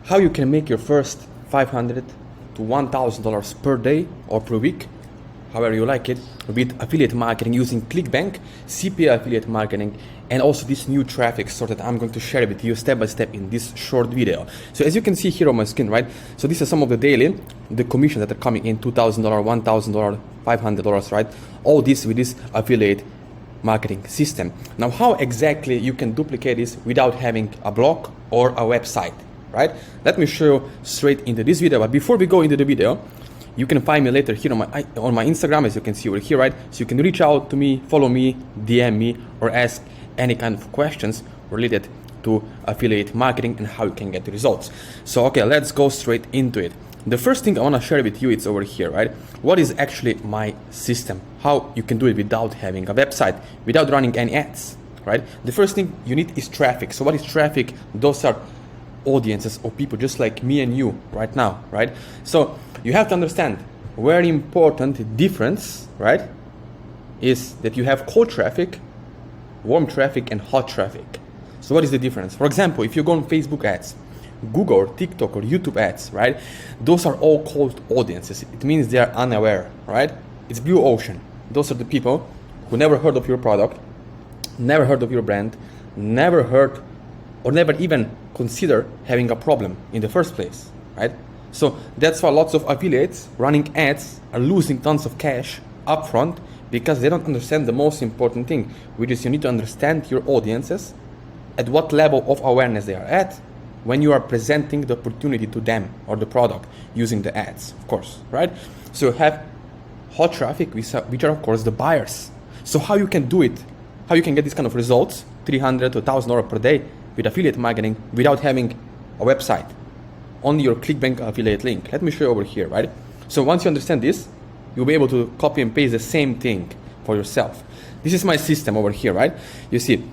how you can make your first $500 to $1,000 per day or per week, however you like it, with affiliate marketing using Clickbank, CPA affiliate marketing, and also this new traffic source that I'm going to share with you step by step in this short video. So as you can see here on my screen, right? So this is some of the daily, the commissions that are coming in, $2,000, $1,000, $500, right? All this with this affiliate marketing system. Now, how exactly you can duplicate this without having a blog or a website, right? Let me show you straight into this video. But before we go into the video, you can find me later here on my Instagram, as you can see over here, right? So you can reach out to me, follow me, DM me, or ask any kind of questions related to affiliate marketing and how you can get the results. So, okay, let's go straight into it. The first thing I want to share with you is over here, right? What is actually my system? How you can do it without having a website, without running any ads, right? The first thing you need is traffic. So what is traffic? Those are audiences of people just like me and you right now, right? So you have to understand very important difference, right? Is that you have cold traffic, warm traffic, and hot traffic. So what is the difference? For example, if you go on Facebook ads, Google or TikTok or YouTube ads, right? Those are all cold audiences. It means they are unaware, right? It's blue ocean. Those are the people who never heard of your product, never heard of your brand, never heard or never even consider having a problem in the first place, right? So that's why lots of affiliates running ads are losing tons of cash upfront, because they don't understand the most important thing, which is you need to understand your audiences, at what level of awareness they are at when you are presenting the opportunity to them or the product using the ads, of course, right? So you have hot traffic, which are of course the buyers. So how you can do it, how you can get these kind of results, $300 to $1,000 per day with affiliate marketing without having a website, only your Clickbank affiliate link. Let me show you over here, right? So once you understand this, you'll be able to copy and paste the same thing for yourself. This is my system over here, right? You see,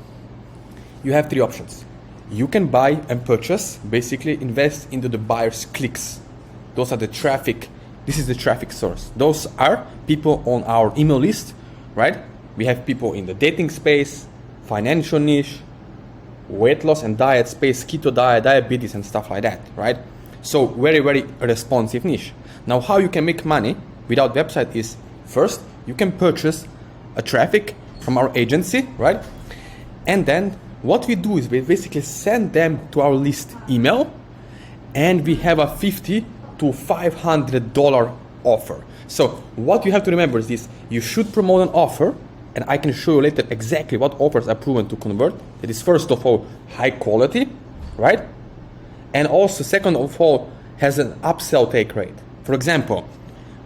you have three options. You can buy and purchase, basically invest into the buyer's clicks. Those are the traffic. This is the traffic source. Those are people on our email list, right? We have people in the dating space, financial niche, weight loss and diet space, keto diet, diabetes and stuff like that, right? So very, very responsive niche. Now, how you can make money without website is, first, you can purchase a traffic from our agency, right? And then what we do is we basically send them to our list email, and we have a $50 to $500 offer. So what you have to remember is this: you should promote an offer, and I can show you later exactly what offers are proven to convert. That is, first of all, high quality, right? And also, second of all, has an upsell take rate. For example,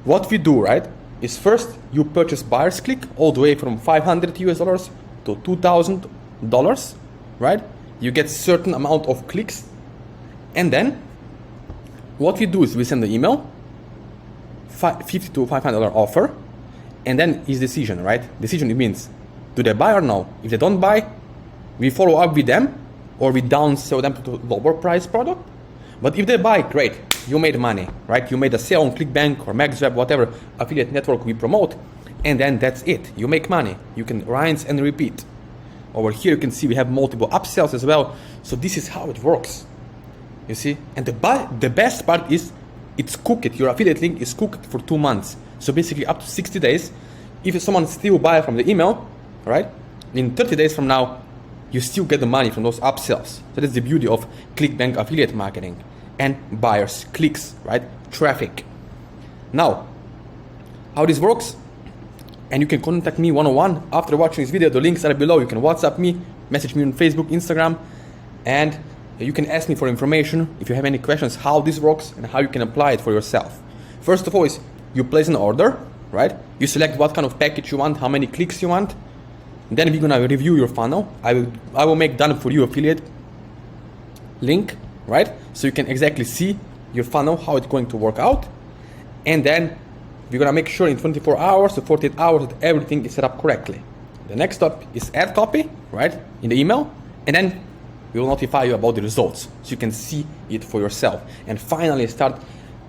what we do, right, is first you purchase buyer's click all the way from $500 US to $2,000, right? You get certain amount of clicks, and then what we do is we send the email, $50 to $500 offer, and then his decision, right? Decision, it means, do they buy or no? If they don't buy, we follow up with them, or we downsell them to lower price product. But if they buy, great, you made money, right? You made a sale on Clickbank or MaxWeb, whatever affiliate network we promote, and then that's it. You make money. You can rinse and repeat. Over here you can see we have multiple upsells as well. So this is how it works, you see? And the best part is it's cooked. Your affiliate link is cooked for 2 months. So basically up to 60 days. If someone still buys from the email, right, in 30 days from now, you still get the money from those upsells. So that's the beauty of Clickbank affiliate marketing and buyers, clicks, right? Traffic. Now, how this works, and you can contact me one-on-one after watching this video. The links are below. You can WhatsApp me, message me on Facebook, Instagram, and you can ask me for information if you have any questions how this works and how you can apply it for yourself. First of all is you place an order, right? You select what kind of package you want, how many clicks you want. Then we're gonna review your funnel. I will make done for you affiliate link, right? So you can exactly see your funnel, how it's going to work out. And then we're gonna make sure in 24 hours to 48 hours that everything is set up correctly. The next step is add copy, right, in the email, and then we will notify you about the results so you can see it for yourself. And finally start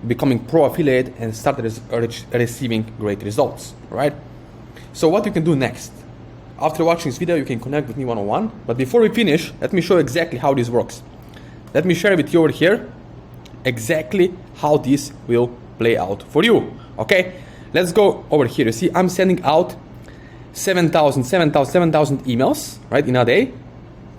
becoming pro affiliate and start receiving great results, right? So what you can do next? After watching this video, you can connect with me one-on-one. But before we finish, let me show you exactly how this works. Let me share with you over here exactly how this will play out for you. Okay, let's go over here. You see, I'm sending out 7,000 emails, right, in a day.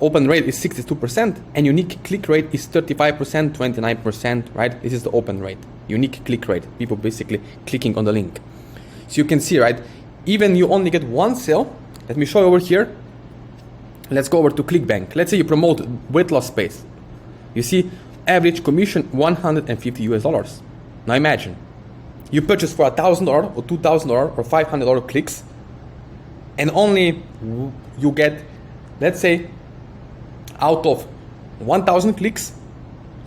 Open rate is 62% and unique click rate is 35%, 29%, right? This is the open rate, unique click rate, people basically clicking on the link. So you can see, right, even you only get one sale. Let me show you over here. Let's go over to Clickbank. Let's say you promote weight loss space. You see, average commission $150. Now imagine, you purchase for $1,000 or $2,000 or $500 clicks, and only you get, let's say, out of 1,000 clicks,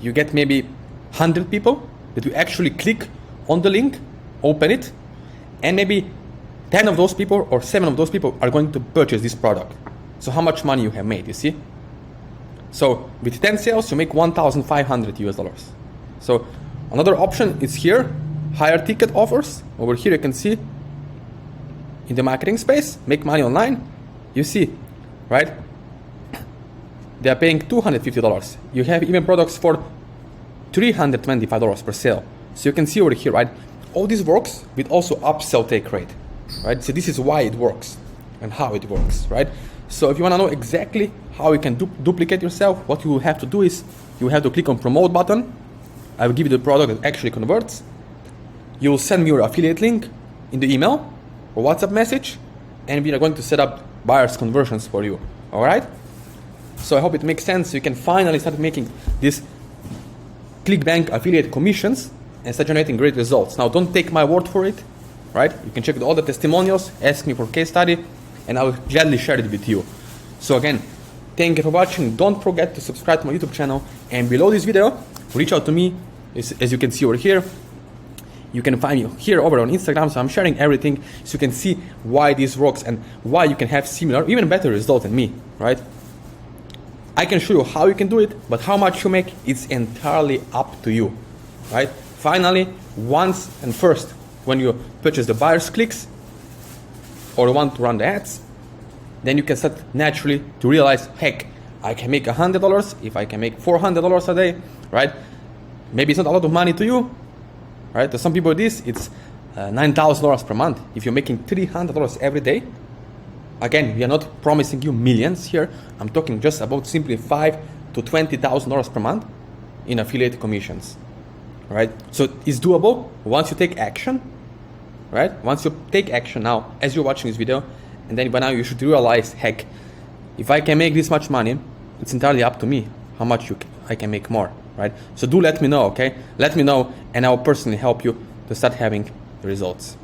you get maybe 100 people that will actually click on the link, open it, and maybe 10 of those people or 7 of those people are going to purchase this product. So how much money you have made, you see? So with 10 sales, you make $1,500. So another option is here, higher ticket offers. Over here you can see in the marketing space, make money online. You see, right? They are paying $250. You have even products for $325 per sale. So you can see over here, right? All this works with also upsell take rate, right? So this is why it works and how it works, right? So if you want to know exactly how you can duplicate yourself, what you will have to do is you have to click on promote button. I will give you the product that actually converts. You will send me your affiliate link in the email or WhatsApp message, and we are going to set up buyers conversions for you. All right? So I hope it makes sense. You can finally start making these Clickbank affiliate commissions and start generating great results. Now, don't take my word for it, right? You can check out all the testimonials, ask me for case study, and I will gladly share it with you. So again, thank you for watching. Don't forget to subscribe to my YouTube channel, and below this video, reach out to me. As you can see over here, you can find me here over on Instagram. So I'm sharing everything so you can see why this works and why you can have similar, even better results than me, right? I can show you how you can do it, but how much you make, it's entirely up to you, right? Finally, once and first, when you purchase the buyer's clicks or want to run the ads, then you can start naturally to realize, heck, I can make $100 if I can make $400 a day, right? Maybe it's not a lot of money to you, right? To some people it's $9,000 per month. If you're making $300 every day, again, we are not promising you millions here. I'm talking just about simply $5,000 to $20,000 per month in affiliate commissions, right? So it's doable once you take action, right? Once you take action now, as you're watching this video, and then by now you should realize, heck, if I can make this much money, it's entirely up to me how much I can make more, right? So do let me know, okay? Let me know, and I will personally help you to start having the results.